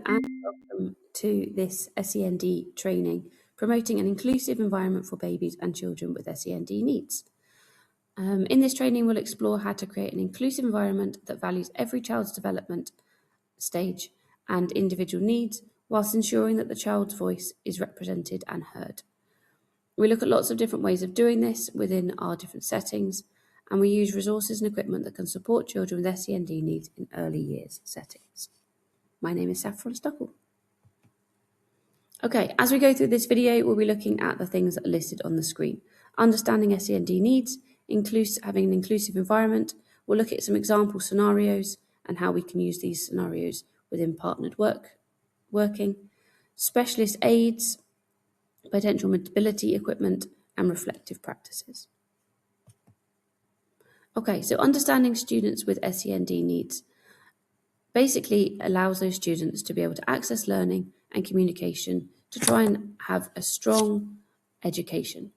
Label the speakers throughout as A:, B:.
A: and welcome to this SEND training, promoting an inclusive environment for babies and children with SEND needs. In this training, we'll explore how to create an inclusive environment that values every child's development stage and individual needs, whilst ensuring that the child's voice is represented and heard. We look at lots of different ways of doing this within our different settings, and we use resources and equipment that can support children with SEND needs in early years settings. My name is Saffron Stockall. Okay, as we go through this video, we'll be looking at the things that are listed on the screen. Understanding SEND needs, having an inclusive environment. We'll look at some example scenarios and how we can use these scenarios within partnered working, specialist aids, potential mobility equipment, and reflective practices. Okay, so understanding students with SEND needs basically allows those students to be able to access learning and communication to try and have a strong education.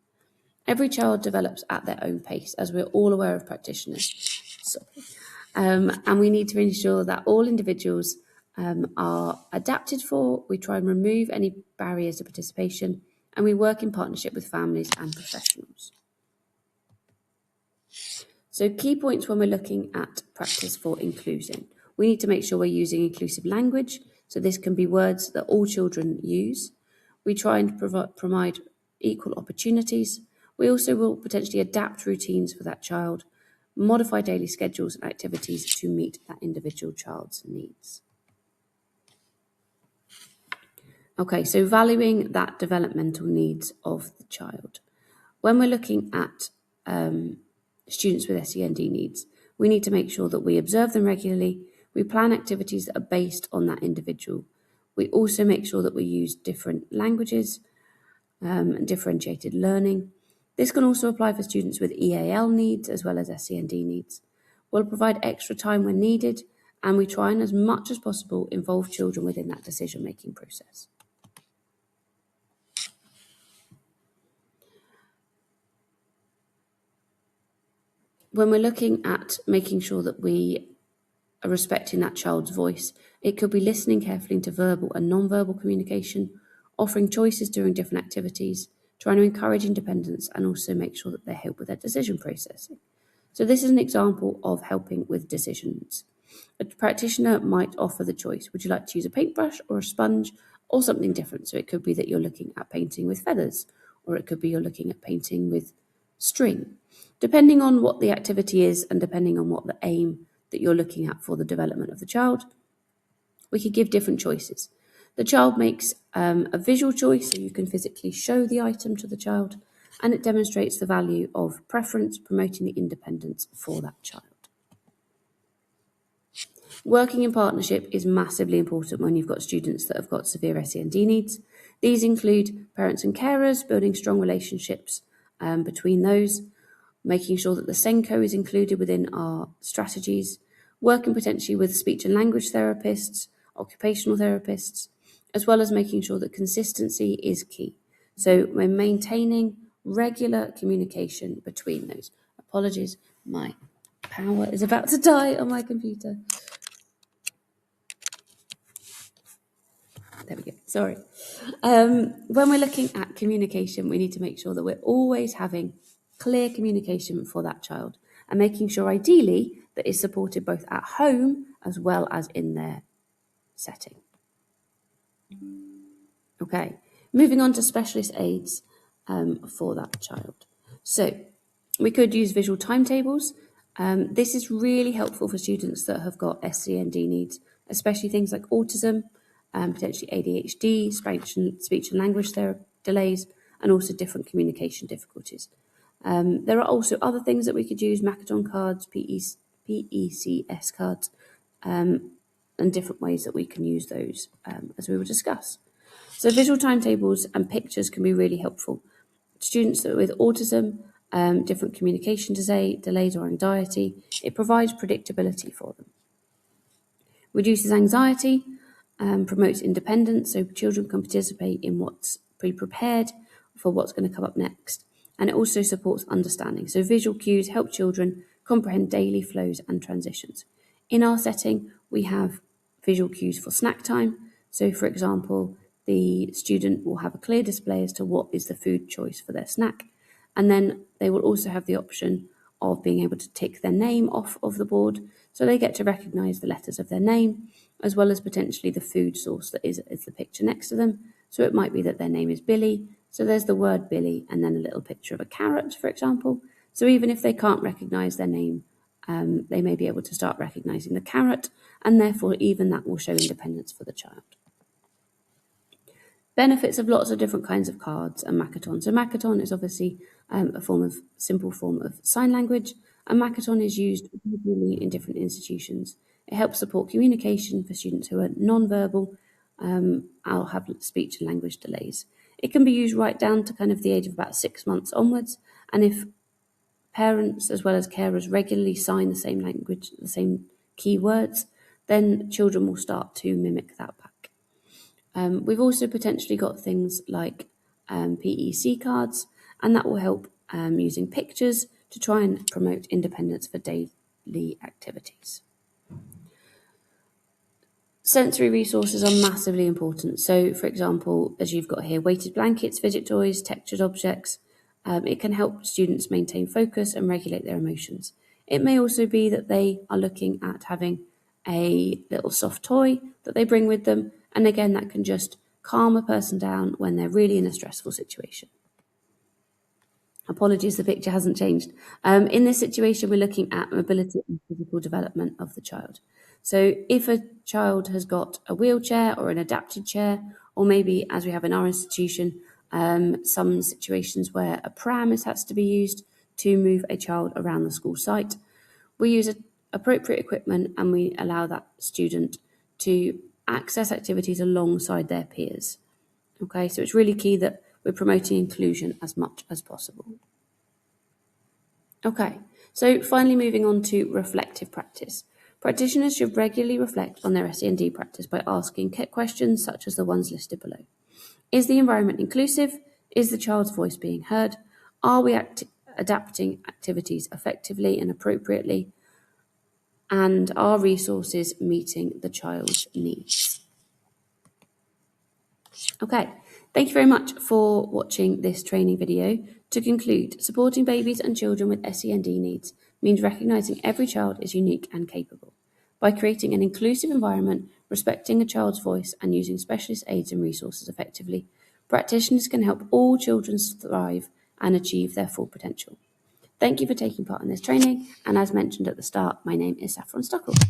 A: Every child develops at their own pace, as we're all aware of practitioners. And we need to ensure that all individuals are adapted for. We try and remove any barriers to participation, and we work in partnership with families and professionals. So key points when we're looking at practice for inclusion. We need to make sure we're using inclusive language. So this can be words that all children use. We try and provide equal opportunities. We also will potentially adapt routines for that child, modify daily schedules and activities to meet that individual child's needs. Okay, so valuing that developmental needs of the child. When we're looking at students with SEND needs, we need to make sure that we observe them regularly. We plan activities that are based on that individual. We also make sure that we use different languages and differentiated learning. This can also apply for students with EAL needs as well as SEND needs. We'll provide extra time when needed, and we try and as much as possible involve children within that decision-making process. When we're looking at making sure that we are respecting that child's voice, it could be listening carefully into verbal and non-verbal communication, offering choices during different activities, trying to encourage independence, and also make sure that they help with their decision processing. So this is an example of helping with decisions. A practitioner might offer the choice. Would you like to use a paintbrush or a sponge or something different? So it could be that you're looking at painting with feathers, or it could be you're looking at painting with string. Depending on what the activity is and depending on what the aim that you're looking at for the development of the child, we could give different choices. The child makes a visual choice, so you can physically show the item to the child, and it demonstrates the value of preference, promoting the independence for that child. Working in partnership is massively important when you've got students that have got severe SEND needs. These include parents and carers, building strong relationships between those, making sure that the SENCO is included within our strategies, working potentially with speech and language therapists, occupational therapists, as well as making sure that consistency is key. So we're maintaining regular communication between those. Apologies, my power is about to die on my computer. There we go, sorry. When we're looking at communication, we need to make sure that we're always having clear communication for that child and making sure ideally that it's supported both at home as well as in their setting. Okay, moving on to specialist aids for that child. So we could use visual timetables. This is really helpful for students that have got SEND needs, especially things like autism, potentially ADHD, speech and language delays, and also different communication difficulties. There are also other things that we could use, Macadon cards, PECS cards, and different ways that we can use those as we will discuss. So visual timetables and pictures can be really helpful. Students that are with autism, different communication delays or anxiety, it provides predictability for them. Reduces anxiety, promotes independence, so children can participate in what's pre-prepared for what's going to come up next. And it also supports understanding. So visual cues help children comprehend daily flows and transitions. In our setting, we have visual cues for snack time. So, for example, the student will have a clear display as to what is the food choice for their snack, and then they will also have the option of being able to tick their name off of the board, so they get to recognise the letters of their name, as well as potentially the food source that is the picture next to them. So it might be that their name is Billy, so there's the word Billy and then a little picture of a carrot, for example. So even if they can't recognise their name, they may be able to start recognising the carrot, and therefore even that will show independence for the child. Benefits of lots of different kinds of cards and Makaton. So Makaton is obviously a simple form of sign language, and Makaton is used regularly in different institutions. It helps support communication for students who are non-verbal or have speech and language delays. It can be used right down to kind of the age of about 6 months onwards, and if parents as well as carers regularly sign the same language, the same keywords, then children will start to mimic that back. We've also potentially got things like PEC cards, and that will help using pictures to try and promote independence for daily activities. Sensory resources are massively important. So, for example, as you've got here, weighted blankets, fidget toys, textured objects, it can help students maintain focus and regulate their emotions. It may also be that they are looking at having a little soft toy that they bring with them, and again, that can just calm a person down when they're really in a stressful situation. Apologies, the picture hasn't changed. In this situation, we're looking at mobility and physical development of the child. So if a child has got a wheelchair or an adapted chair, or maybe, as we have in our institution, some situations where a pram has to be used to move a child around the school site, we use appropriate equipment and we allow that student to access activities alongside their peers. Okay, so it's really key that we're promoting inclusion as much as possible. Okay, so finally moving on to reflective practice. Practitioners should regularly reflect on their SEND practice by asking questions such as the ones listed below. Is the environment inclusive? Is the child's voice being heard? Are we adapting activities effectively and appropriately? And are resources meeting the child's needs? Okay, thank you very much for watching this training video. To conclude, supporting babies and children with SEND needs means recognising every child is unique and capable. By creating an inclusive environment, respecting a child's voice and using specialist aids and resources effectively, practitioners can help all children thrive and achieve their full potential. Thank you for taking part in this training, and as mentioned at the start, my name is Saffron Stockall.